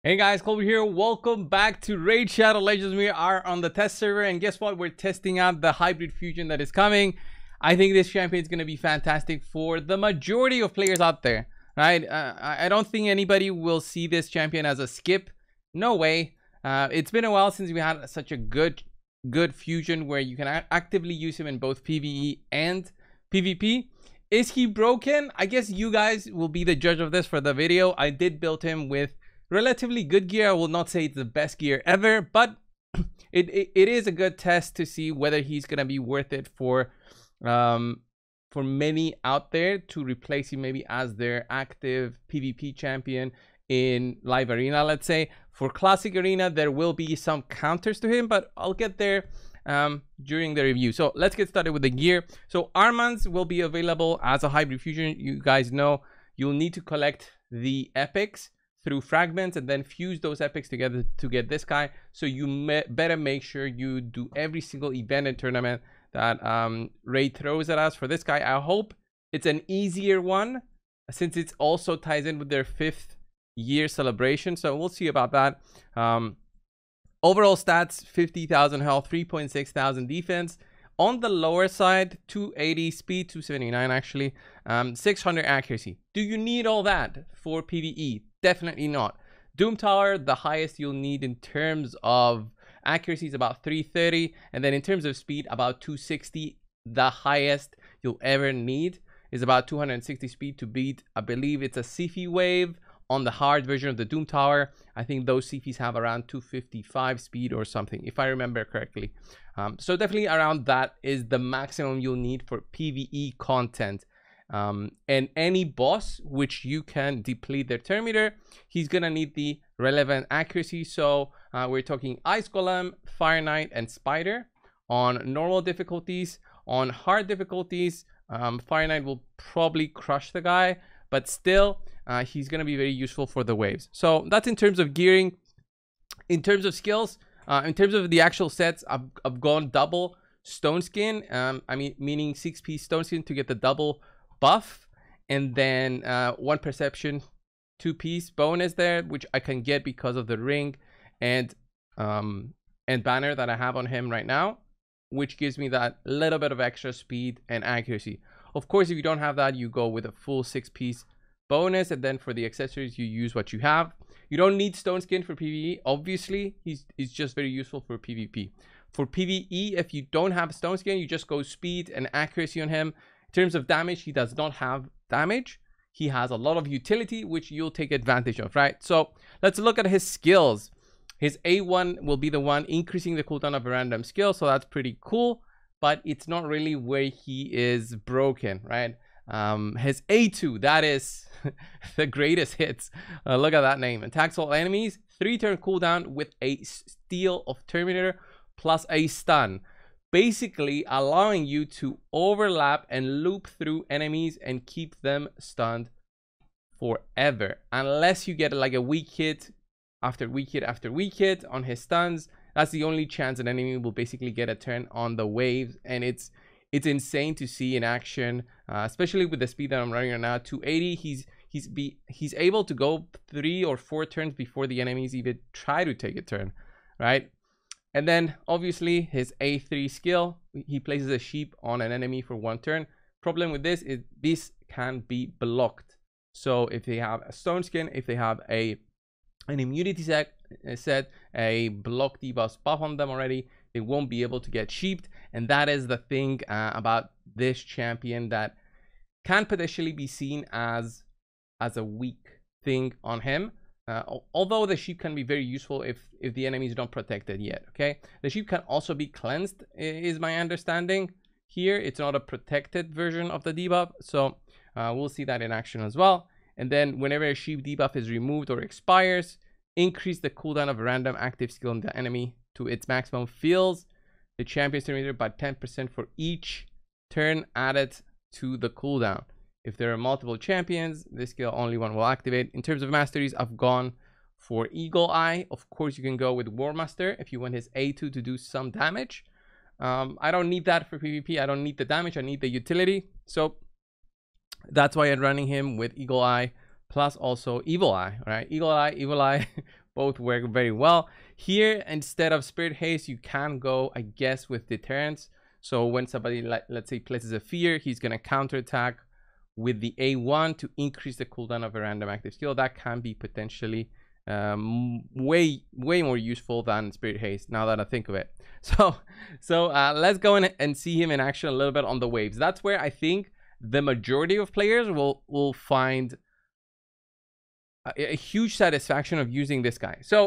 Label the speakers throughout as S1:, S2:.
S1: Hey guys, Colby here. Welcome back to Raid Shadow Legends. We are on the test server, and guess what? We're testing out the hybrid fusion that is coming. I think this champion is going to be fantastic for the majority of players out there, right? I don't think anybody will see this champion as a skip. No way. It's been a while since we had such a good fusion where you can actively use him in both PvE and PvP. Is he broken? I guess you guys will be the judge of this for the video. I did build him with relatively good gear. I will not say it's the best gear ever, but it is a good test to see whether he's gonna be worth it for many out there to replace him maybe as their active PvP champion in live arena. Let's say for classic arena there will be some counters to him, but I'll get there during the review. So let's get started with the gear. So Armanz will be available as a hybrid fusion. You guys know you'll need to collect the epics through fragments and then fuse those epics together to get this guy. So you better make sure you do every single event and tournament that Raid throws at us for this guy. I hope it's an easier one since it also ties in with their 5th year celebration. So we'll see about that. Overall stats, 50,000 health, 3,600 defense. On the lower side, 280 speed, 279 actually, 600 accuracy. Do you need all that for PvE? Definitely not. Doom Tower, the highest you'll need in terms of accuracy is about 330, and then in terms of speed, about 260. The highest you'll ever need is about 260 speed to beat, I believe it's a Sifi wave on the hard version of the Doom Tower. I think those Sifis have around 255 speed or something, if I remember correctly. So definitely around that is the maximum you'll need for PvE content. And any boss which you can deplete their turn meter, he's gonna need the relevant accuracy. So we're talking Ice Golem, Fire Knight, and Spider on normal difficulties. On hard difficulties, Fire Knight will probably crush the guy, but still he's gonna be very useful for the waves. So that's in terms of gearing. In terms of skills, in terms of the actual sets, I've gone double stone skin. Meaning 6-piece stone skin to get the double buff, and then 1 perception 2-piece bonus there, which I can get because of the ring and banner that I have on him right now, which gives me that little bit of extra speed and accuracy. Of course, if you don't have that, you go with a full 6-piece bonus, and then for the accessories you use what you have. You don't need stone skin for PvE. Obviously he's just very useful for PvP. For PvE, if you don't have stone skin, you just go speed and accuracy on him. In terms of damage, he does not have damage. He has a lot of utility, which you'll take advantage of, right? So let's look at his skills. His A1 will be the one increasing the cooldown of a random skill. So that's pretty cool, but it's not really where he is broken, right? His A2, that is the greatest hits. Look at that name. Attacks all enemies, 3-turn cooldown with a steal of Terminator plus a stun, basically allowing you to overlap and loop through enemies and keep them stunned forever, unless you get like a weak hit after weak hit after weak hit on his stuns. That's the only chance an enemy will basically get a turn on the waves, and it's insane to see in action, especially with the speed that I'm running right now. 280, he's able to go 3 or 4 turns before the enemies even try to take a turn, right? And then obviously his A3 skill, he places a sheep on an enemy for 1 turn. Problem with this is this can be blocked. So if they have a stone skin, if they have an immunity set, a block debuff buff on them already, they won't be able to get sheeped. And that is the thing about this champion that can potentially be seen as a weak thing on him. Although the sheep can be very useful if the enemies don't protect it yet. Okay, the sheep can also be cleansed, is my understanding. Here it's not a protected version of the debuff, so we'll see that in action as well. And then whenever a sheep debuff is removed or expires, increase the cooldown of a random active skill on the enemy to its maximum. Fills the champion's turn meter by 10% for each turn added to the cooldown. If there are multiple champions, this skill only one will activate. In terms of masteries, I've gone for Eagle Eye. Of course, you can go with War Master if you want his A2 to do some damage. I don't need that for PvP. I don't need the damage. I need the utility. So that's why I'm running him with Eagle Eye plus also Evil Eye. Right? Eagle Eye, both work very well. Here, instead of Spirit Haste, you can go, I guess, with Deterrence. So when somebody, let's say, places a fear, he's going to counterattack with the A1 to increase the cooldown of a random active skill. That can be potentially way more useful than Spirit Haste, now that I think of it. So let's go in and see him in action a little bit on the waves. That's where I think the majority of players will find a huge satisfaction of using this guy. So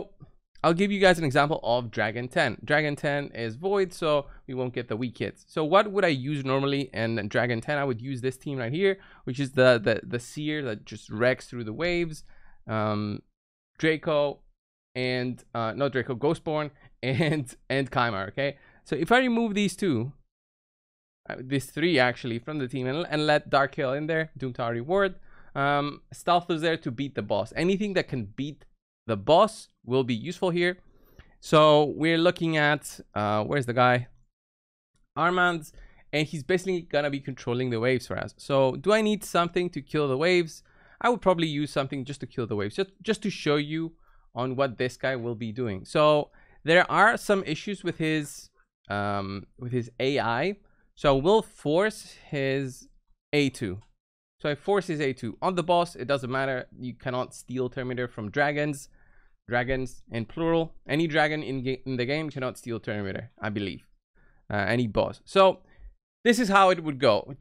S1: I'll give you guys an example of Dragon 10. Dragon 10 is void, so we won't get the weak hits. So what would I use normally in Dragon 10? I would use this team right here, which is the Seer that just wrecks through the waves. Draco and not Draco, Ghostborn and Kymar. Okay, so if I remove these two, these three actually from the team, and let Dark Hill in there, Doom Tower reward, Stealth is there to beat the boss. Anything that can beat the boss will be useful here. So we're looking at where's the guy, Armanz, and he's basically gonna be controlling the waves for us. So do I need something to kill the waves? I would probably use something just to kill the waves, just to show you on what this guy will be doing. So there are some issues with his AI. So we'll force his A2. So I force his A2 on the boss. It doesn't matter. You cannot steal Terminator from dragons in plural. Any dragon in the game cannot steal Terminator, I believe. Any boss. So this is how it would go.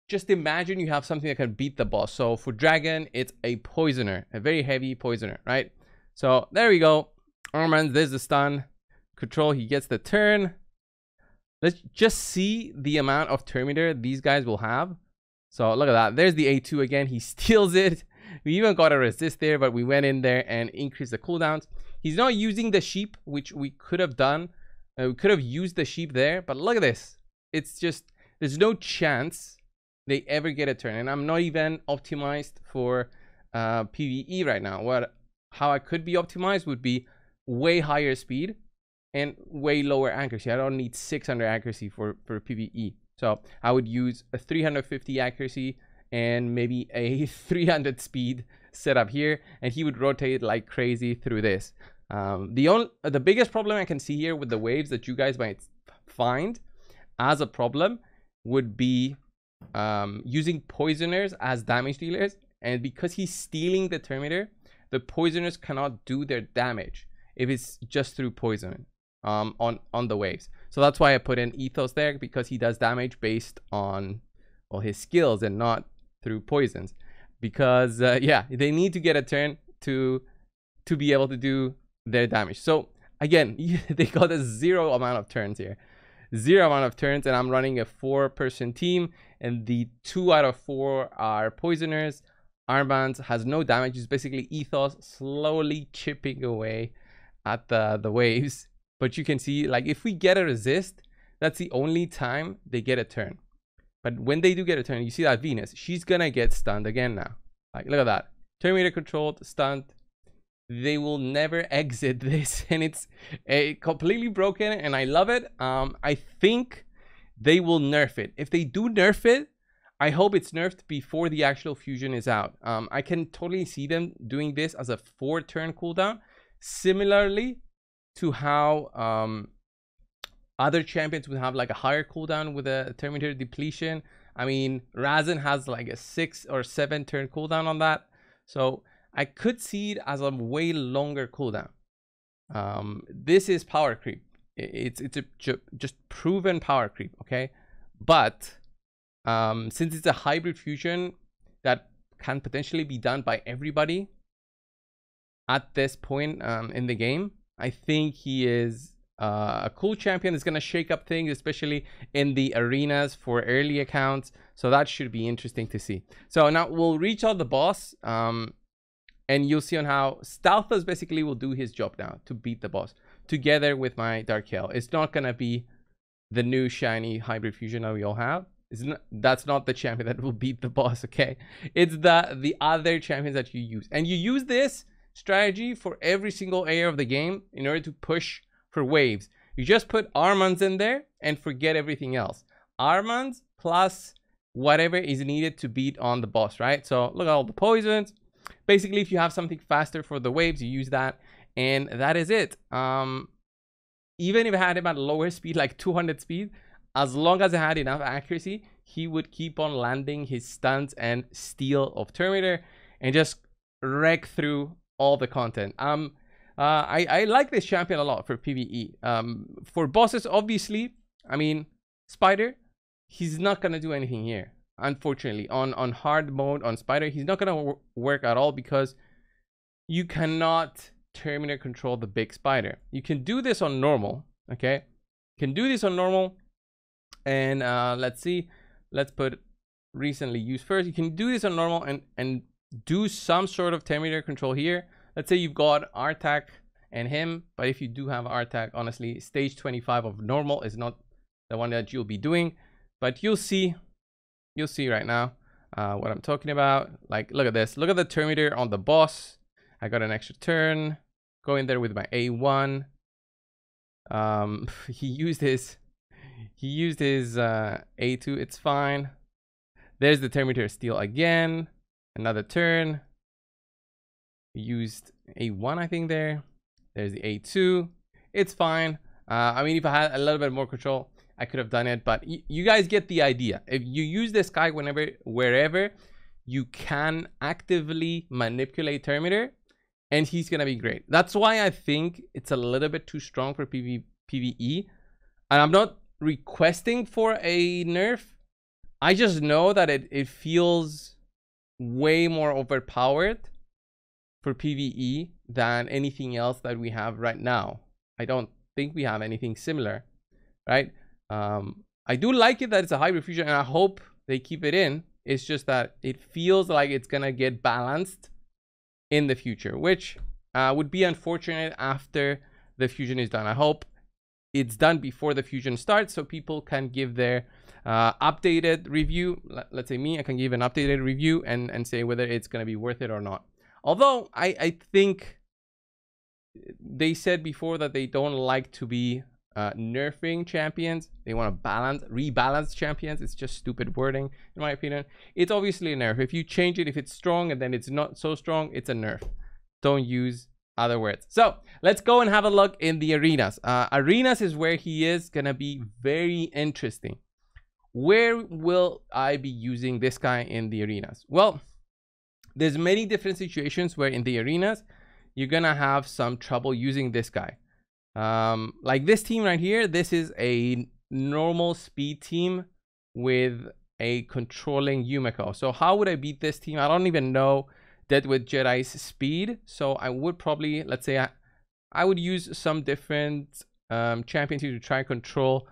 S1: Just imagine you have something that can beat the boss. So for dragon, it's a poisoner, a very heavy poisoner, right? So there we go. Armanz, there's the stun. Control, he gets the turn. Let's just see the amount of Terminator these guys will have. So look at that. There's the A2 again. He steals it. We even got a resist there, but we went in there and increased the cooldowns. He's not using the sheep, which we could have done. We could have used the sheep there, but look at this. It's just, there's no chance they ever get a turn. And I'm not even optimized for PvE right now. How I could be optimized would be way higher speed and way lower accuracy. I don't need 600 accuracy for PvE. So I would use a 350 accuracy and maybe a 300 speed setup here, and he would rotate like crazy through this. The biggest problem I can see here with the waves that you guys might find as a problem would be using poisoners as damage dealers, and because he's stealing the Terminator, the poisoners cannot do their damage if it's just through poison on the waves. So that's why I put in Ethos there, because he does damage based on his skills and not through poisons. Because yeah, they need to get a turn to be able to do their damage. So again, they got a zero amount of turns here. Zero amount of turns, and I'm running a 4-person team, and the 2 out of 4 are poisoners. Armanz has no damage. It's basically Ethos slowly chipping away at the waves. But you can see, like, if we get a resist, that's the only time they get a turn. But when they do get a turn, you see that Venus, she's gonna get stunned again now. Like, look at that. Terminator controlled, stunned. They will never exit this, and it's completely broken, and I love it. I think they will nerf it. If they do nerf it, I hope it's nerfed before the actual fusion is out. I can totally see them doing this as a 4-turn cooldown, similarly to how other champions would have like a higher cooldown with a Terminator depletion. I mean, Razin has like a 6 or 7 turn cooldown on that. So I could see it as a way longer cooldown. This is power creep. It's just proven power creep, okay? But since it's a hybrid fusion that can potentially be done by everybody at this point in the game, I think he is a cool champion. Is going to shake up things, especially in the arenas for early accounts. So that should be interesting to see. So now we'll reach out the boss, and you'll see on how Stealthos basically will do his job now to beat the boss together with my Dark Hill. It's not going to be the new shiny hybrid fusion that we all have. That's not the champion that will beat the boss, okay? It's the other champions that you use. And you use this strategy for every single area of the game in order to push for waves. You just put Armanz in there and forget everything else. Armanz plus whatever is needed to beat on the boss, right? So look at all the poisons. Basically, if you have something faster for the waves, you use that. and that is it. Even if I had him at lower speed, like 200 speed, as long as I had enough accuracy, he would keep on landing his stuns and steal of Terminator and just wreck through all the content. I like this champion a lot for PvE. For bosses, obviously, I mean, Spider, he's not gonna do anything here. Unfortunately, on hard mode, on Spider, he's not gonna work at all because you cannot Terminator control the big spider. You can do this on normal, okay? You can do this on normal, and let's see. Let's put recently used first. You can do this on normal and do some sort of Terminator control here. Let's say you've got Artak and him, but if you do have Artak, honestly, stage 25 of normal is not the one that you'll be doing, but you'll see right now what I'm talking about. Like, look at this. Look at the Terminator on the boss. I got an extra turn. Go in there with my A1. He used his A2. It's fine. There's the Terminator steal again. Another turn. Used A1, I think there. There's the A2. It's fine. I mean, if I had a little bit more control, I could have done it, but you guys get the idea. If you use this guy wherever you can actively manipulate Terminator, and he's gonna be great. That's why I think it's a little bit too strong for PvE. And I'm not requesting for a nerf. I just know that it feels way more overpowered for PvE than anything else that we have right now. I don't think we have anything similar, right? I do like it that it's a hybrid fusion, and I hope they keep it in. It's just that it feels like it's gonna get balanced in the future, which would be unfortunate after the fusion is done. I hope it's done before the fusion starts so people can give their updated review. Let's say me, I can give an updated review and say whether it's going to be worth it or not. Although I think they said before that they don't like to be nerfing champions. They want to rebalance champions. It's just stupid wording, in my opinion. It's obviously a nerf. If you change it, if it's strong and then it's not so strong, it's a nerf. Don't use other words. So let's go and have a look in the arenas. Arenas is where he is gonna be very interesting. Where will I be using this guy in the arenas? Well, there's many different situations where in the arenas you're gonna have some trouble using this guy. Like this team right here, this is a normal speed team with a controlling Yumiko. So how would I beat this team? I don't even know Dead with Jedi's speed. So I would probably, let's say I would use some different champions here to try and control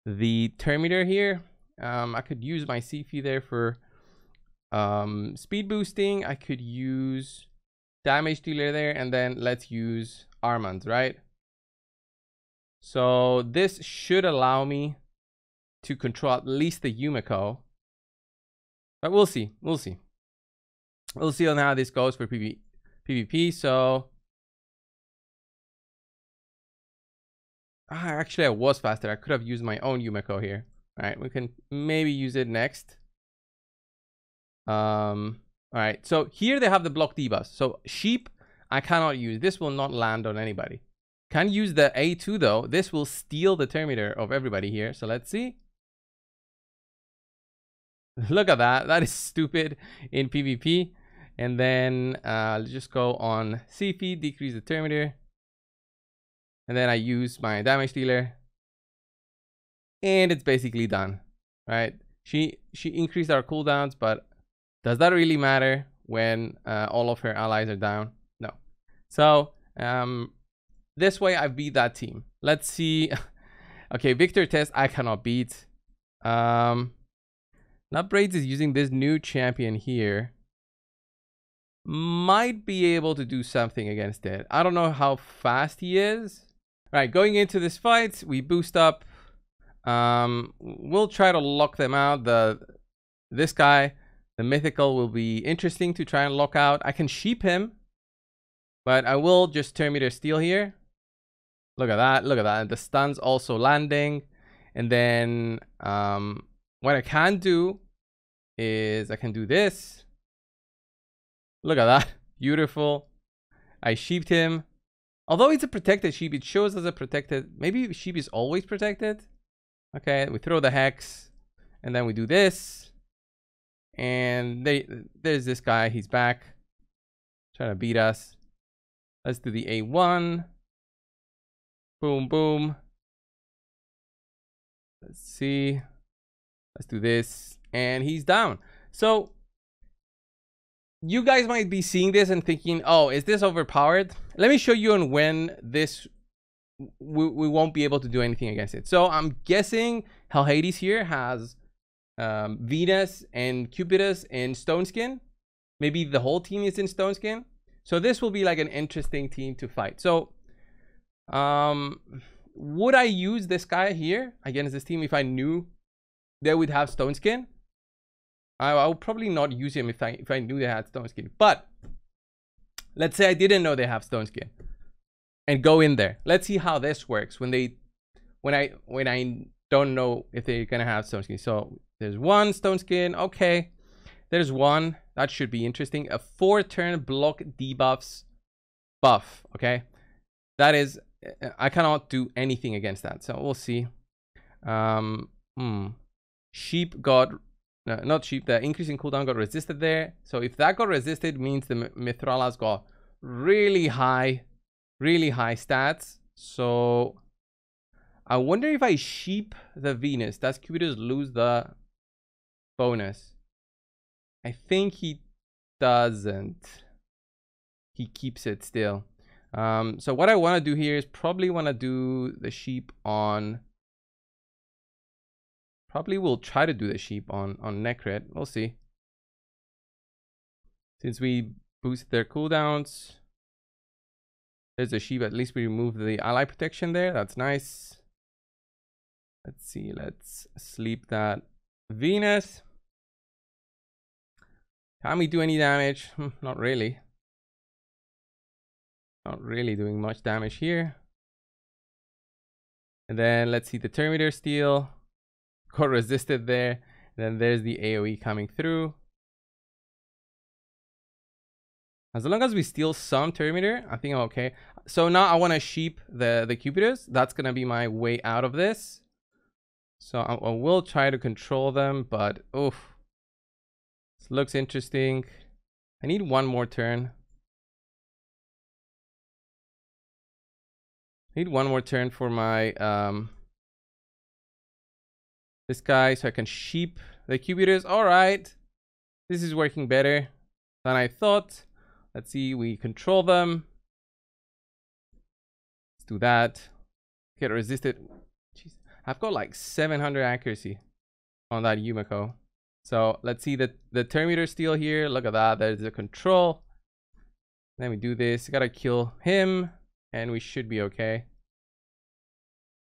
S1: the Terminator here. I could use my CP there for speed boosting. I could use damage dealer there, and then let's use Armanz, right? So this should allow me to control at least the Yumiko. But we'll see. We'll see. We'll see on how this goes for PvP. So actually I was faster. I could have used my own Yumiko here. All right, we can maybe use it next. All right, so here they have the block debuffs. So sheep I cannot use. This will not land on anybody. Can use the A2 though. This will steal the Terminator of everybody here. So let's see. Look at that. That is stupid in PvP. And then let's just go on CP, decrease the Terminator. And then I use my damage dealer. And it's basically done. Right? She increased our cooldowns, but does that really matter when all of her allies are down? No. So this way I beat that team. Let's see. Okay, Victor test I cannot beat. Nutbraids is using this new champion here. Might be able to do something against it. I don't know how fast he is. Right, going into this fight, we boost up. We'll try to lock them out. This guy, the mythical, will be interesting to try and lock out. I can sheep him, but I will just Terminator steal here. Look at that. Look at that. The stun's also landing. And then what I can do is I can do this. Look at that. Beautiful. I sheeped him. Although it's a protected sheep, it shows as a protected. Maybe sheep is always protected. Okay, we throw the hex, and then we do this. And there's this guy. He's back, trying to beat us. Let's do the A1. Boom, boom. Let's see. Let's do this. And he's down. So you guys might be seeing this and thinking, oh, is this overpowered? Let me show you on when this we won't be able to do anything against it. So I'm guessing Hell Hades here has Venus and Cupidus in Stone Skin. Maybe the whole team is in Stone Skin. So this will be like an interesting team to fight. So would I use this guy here against this team if I knew they would have Stone Skin? I would probably not use him if I knew they had Stone Skin. But let's say I didn't know they have Stone Skin, and go in there. Let's see how this works when I don't know if they're gonna have Stone Skin. So there's one Stone Skin. Okay, there's one. That should be interesting. A 4-turn block debuffs buff. Okay, that is, I cannot do anything against that. So we'll see. Sheep got. No, not sheep. The increase in cooldown got resisted there. So if that got resisted, means the Mithrala's got really high stats. So I wonder if I sheep the Venus, does Cupidus lose the bonus? I think he doesn't. He keeps it still. So what I want to do here is probably want to do the sheep on. Probably will try to do the sheep on Necrit. We'll see. Since we boost their cooldowns. There's a sheep. At least we remove the ally protection there. That's nice. Let's see. Let's sleep that Venus. Can we do any damage? Not really. Not really doing much damage here. And then let's see the Terminator Steel. Got resisted there. Then there's the AoE coming through. As long as we steal some Terminator, I think I'm okay. So now I want to sheep the Cupidus. That's gonna be my way out of this. So I will try to control them, but oof, this looks interesting. I need one more turn. I need one more turn for my this guy, so I can sheep the Cupidus. All right, this is working better than I thought. Let's see, we control them. Let's do that. Get resisted. Jeez, I've got like 700 accuracy on that Yumiko. So let's see the Terminator Steel here. Look at that. There's the control. Then we do this. Gotta kill him, and we should be okay.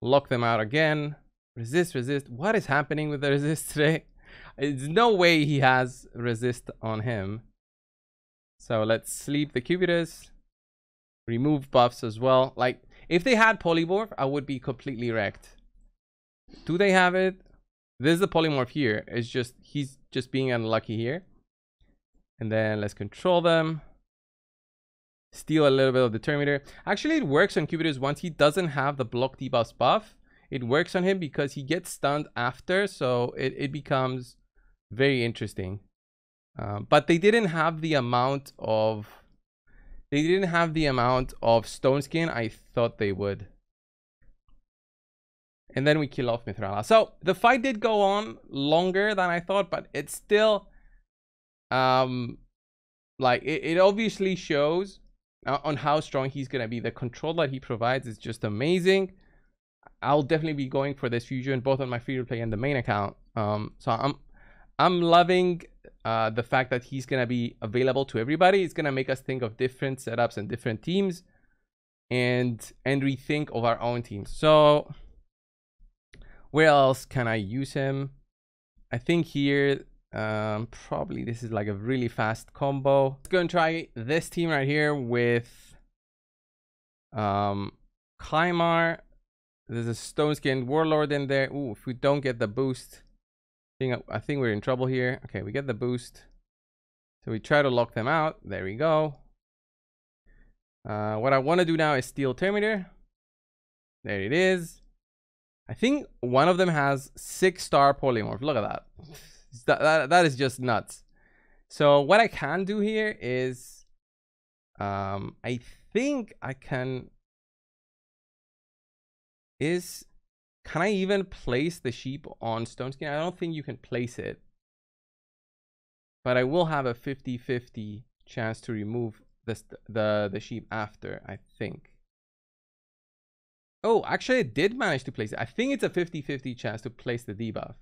S1: Lock them out again. Resist, resist. What is happening with the resist today? There's no way he has resist on him. So let's sleep the Cupidus. Remove buffs as well. Like, if they had polymorph, I would be completely wrecked. Do they have it? There's the polymorph here. It's just, he's just being unlucky here. And then let's control them. Steal a little bit of the Terminator. Actually, it works on Cupidus once he doesn't have the block debuffs buff. It works on him because he gets stunned after, so it becomes very interesting. But they didn't have the amount of Stone Skin I thought they would. And then we kill off Mithrala. So the fight did go on longer than I thought, but it's still like it obviously shows on how strong he's gonna be. The control that he provides is just amazing. I'll definitely be going for this fusion both on my free to play and the main account. So I'm loving the fact that he's gonna be available to everybody. It's gonna make us think of different setups and different teams, and rethink of our own teams. So where else can I use him? I think here probably this is like a really fast combo. Let's go and try this team right here with Kymar. There's a Stone Skin Warlord in there. Ooh, if we don't get the boost, I think we're in trouble here. Okay, we get the boost. So we try to lock them out. There we go. What I want to do now is steal Terminator. There it is. I think one of them has 6-star polymorph. Look at that. That is just nuts. So what I can do here is, I think I can. Can I even place the sheep on stone skin? I don't think you can place it. But I will have a 50-50 chance to remove the sheep after, I think. Oh, actually I did manage to place it. I think it's a 50-50 chance to place the debuff.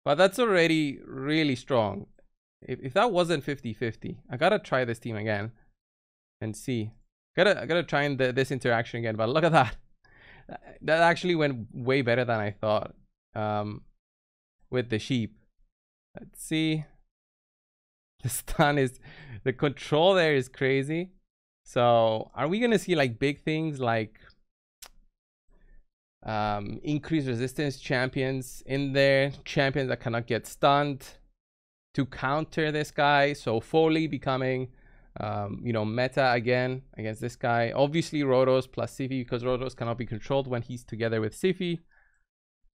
S1: But that's already really strong. If that wasn't 50-50, I gotta try this team again and see. I gotta try this interaction again, but look at that. That actually went way better than I thought with the sheep. Let's see. The stun is, the control there is crazy. So are we gonna see like big things like increased resistance champions in there, champions that cannot get stunned to counter this guy? So Foley becoming you know, meta again against this guy. Obviously Rotos plus Sifi, because Rotos cannot be controlled when he's together with Sifi.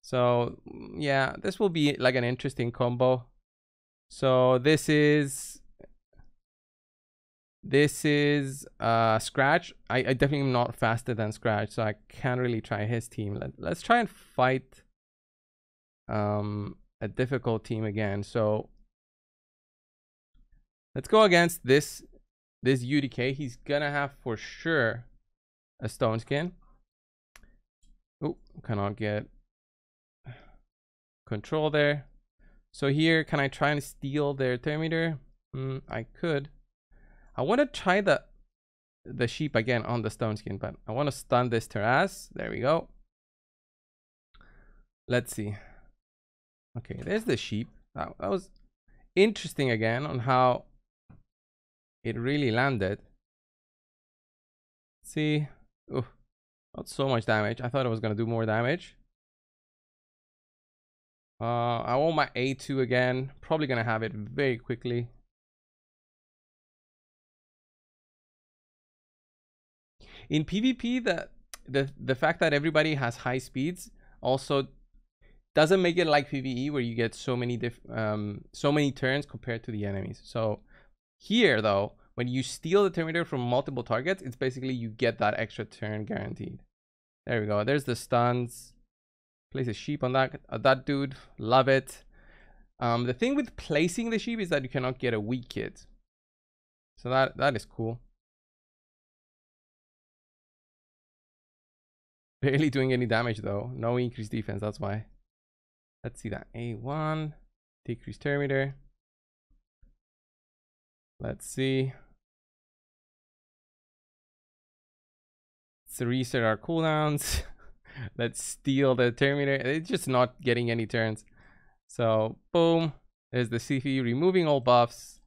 S1: So yeah, this will be like an interesting combo. So this is Scratch. I definitely am not faster than Scratch, so I can't really try his team. Let's try and fight a difficult team again. So let's go against this UDK. He's gonna have for sure a stone skin. Oh, cannot get control there. So here, can I try and steal their Terminator? I could. I want to try the sheep again on the stone skin, but I want to stun this Taras. There we go. Let's see. Okay, there's the sheep. That was interesting again on how it really landed. Let's see. Oh, not so much damage. I thought it was going to do more damage. I want my A2 again. Probably going to have it very quickly. In PvP, the fact that everybody has high speeds also doesn't make it like PvE, where you get so many turns compared to the enemies. So here though, when you steal the Terminator from multiple targets, it's basically you get that extra turn guaranteed. There we go. There's the stuns. Place a sheep on that dude. Love it. The thing with placing the sheep is that you cannot get a weak kit. So that is cool. Barely doing any damage though. No increased defense, that's why. Let's see that. A1. Decrease Terminator. Let's see. Let's reset our cooldowns. Let's steal the Terminator. It's just not getting any turns. So boom. There's the Sifi removing all buffs.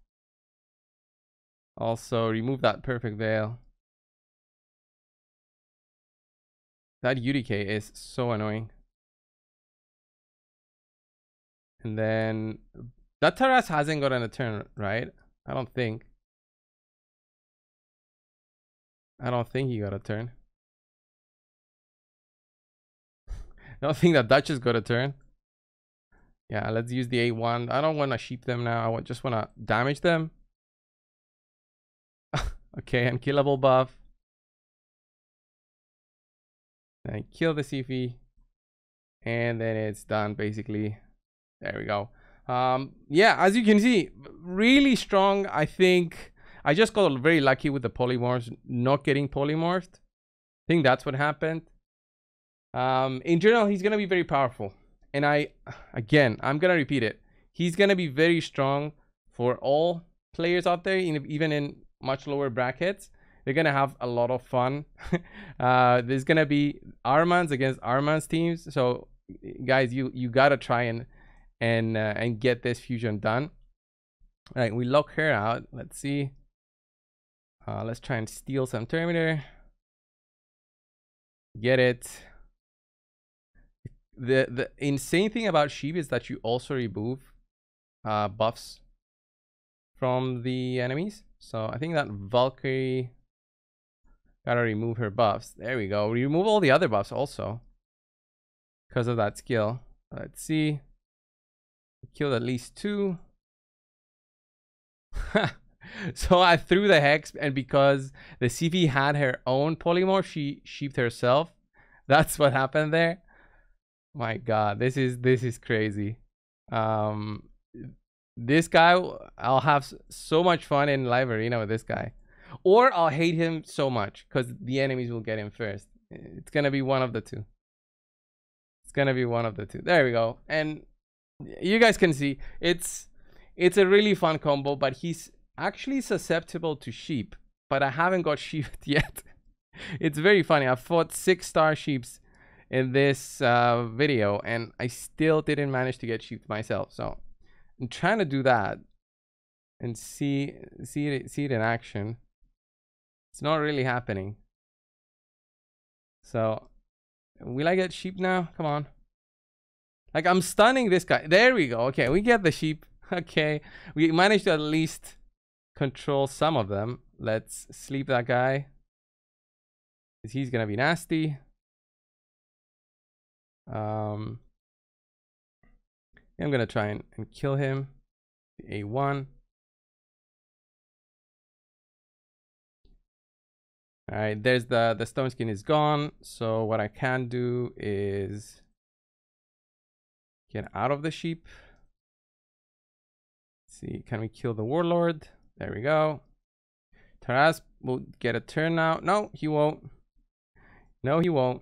S1: Also remove that perfect veil. That UDK is so annoying. And then that Taras hasn't gotten a turn, right? I don't think he got a turn. I don't think that Duchess got a turn. Yeah, let's use the A1. I don't want to sheep them now. I just want to damage them. Okay, unkillable buff. Then kill the Sifi. And then it's done basically. There we go. Yeah, as you can see, really strong. I think I just got very lucky with the polymorphs, not getting polymorphed. I think that's what happened. In general, he's gonna be very powerful, and I'm gonna repeat it. He's gonna be very strong for all players out there, even in much lower brackets. They're gonna have a lot of fun. There's gonna be Armanz against Armanz teams, so guys, you gotta try and get this fusion done. All right, we lock her out. Let's see. Let's try and steal some Terminator. Get it. The insane thing about Sheep is that you also remove buffs from the enemies. So I think that Valkyrie gotta remove her buffs. There we go. Remove all the other buffs also because of that skill. Let's see. Killed at least 2. So I threw the Hex, and because the CV had her own polymorph, she sheeped herself. That's what happened there. My god, this is crazy. This guy, I'll have so much fun in live arena with this guy, or I'll hate him so much because the enemies will get him first. It's gonna be one of the two. It's gonna be one of the two. There we go. And you guys can see it's a really fun combo, but he's actually susceptible to sheep, but I haven't got sheep yet. It's very funny. I've fought 6-star sheeps in this video, and I still didn't manage to get sheep myself. So I'm trying to do that and see it in action. It's not really happening. So will I get sheep now? Come on. Like, I'm stunning this guy. There we go. Okay, we get the sheep. Okay, we managed to at least control some of them. Let's sleep that guy. He's gonna be nasty. I'm gonna try and kill him. A1. All right, there's the stone skin is gone. So what I can do is get out of the sheep. Let's see, can we kill the warlord? There we go. Taras will get a turn now. No, he won't. No, he won't.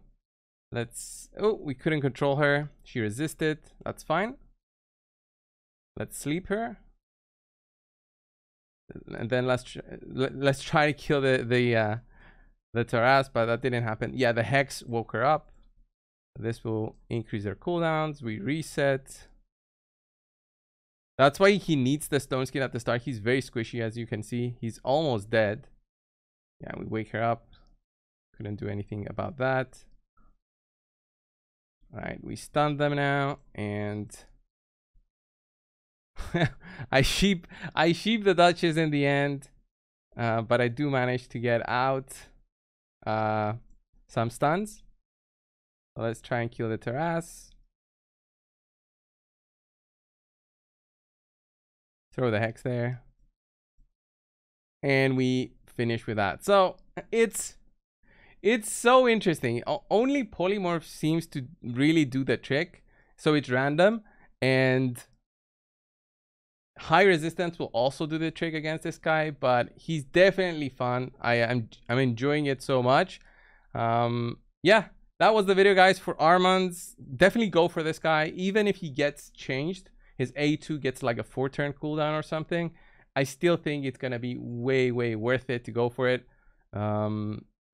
S1: Let's... Oh, we couldn't control her. She resisted. That's fine. Let's sleep her. And then let's try to kill the Taras, but that didn't happen. Yeah, the Hex woke her up. This will increase her cooldowns. We reset. That's why he needs the stone skin at the start. He's very squishy, as you can see. He's almost dead. Yeah, we wake her up. Couldn't do anything about that. All right, we stunned them now, and I sheep the Duchess in the end, but I do manage to get out some stuns. So let's try and kill the Taras. Throw the Hex there. And we finish with that. So it's so interesting. Only polymorph seems to really do the trick. So it's random, and high resistance will also do the trick against this guy, but he's definitely fun. I'm enjoying it so much. Yeah, that was the video, guys, for Armanz. Definitely go for this guy. Even if he gets changed, his A2 gets like a 4-turn cooldown or something, I still think it's gonna be way worth it to go for it.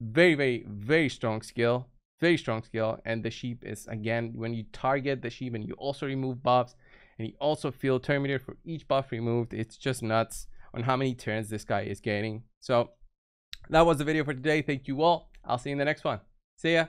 S1: Very strong skill. Very strong skill. And the sheep is, again, when you target the sheep and you also remove buffs, and you also feel Terminator for each buff removed, it's just nuts on how many turns this guy is getting. So that was the video for today. Thank you all. I'll see you in the next one. See ya.